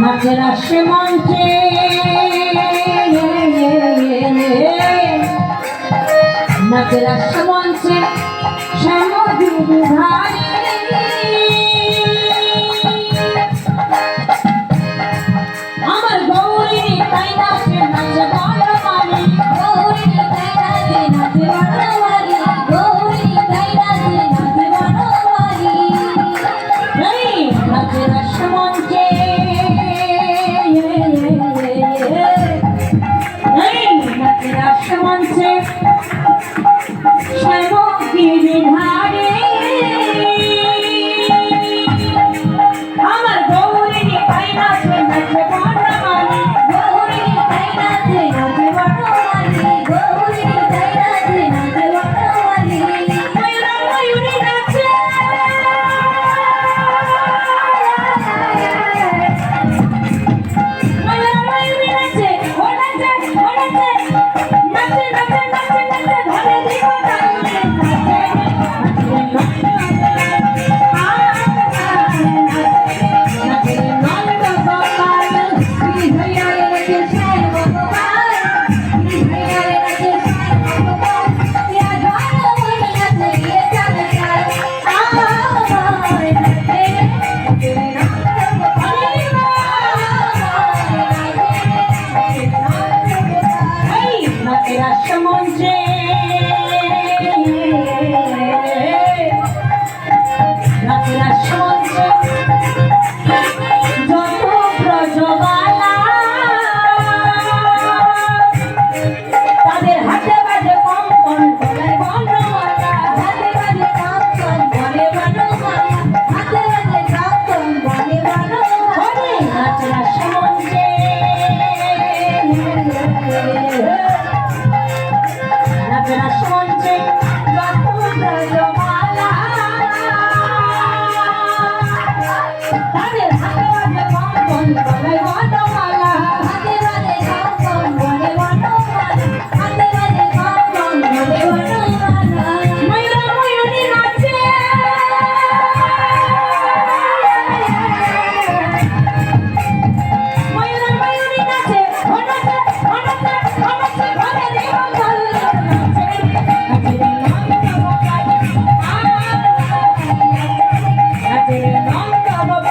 নাচের আসে মঞ্চে নাচের আসে মঞ্চে শ্যামগিরি ধারে আমার গৌরী তাই নাচে নাচে বড় মালি গৌরী তাই নাচে নাচে বড় মালি গৌরী তাই নাচে নাচে বড় মালি নাচের আসে মঞ্চে নাচের আসে মঞ্চে শ্যামগিরি ধারে আমার গৌরী তাই নাচে নাচে বড় মালি গৌরী তাই নাচে নাচে বড় মালি গৌরী তাই নাচে নাচে বড় মালি ময়ূরী নাচে ময়ূরী নাচে ও নাচে ও নাচে নাচে নাচে নাচে নাচে ধরে দিব তালে নাচে মঞ্চে নাচের আসে মঞ্চে যত ব্রজবালা তাদের হাতে বাজে কঙ্কন গলায় বর্ণমালা হাতে বাজে কঙ্কন গলে বর্ণমালা হাতে বাজে কঙ্কন গলে বর্ণমালা নাচের আসে মঞ্চে নাচের আসে মঞ্চে যত ব্রজবালা তাদের হাতে বাজে কঙ্কন গলায় বর্ণমালা হাতে বাজে কঙ্কন গলে বর্ণমালা হাতে বাজে কঙ্কন গলে বর্ণমালা ময়ূরী নাচে ময়ূরী নাচে ও নাচে ও নাচে ও নাচে ঘরে দেব গল নাচে নাচে নন্দ গোপাল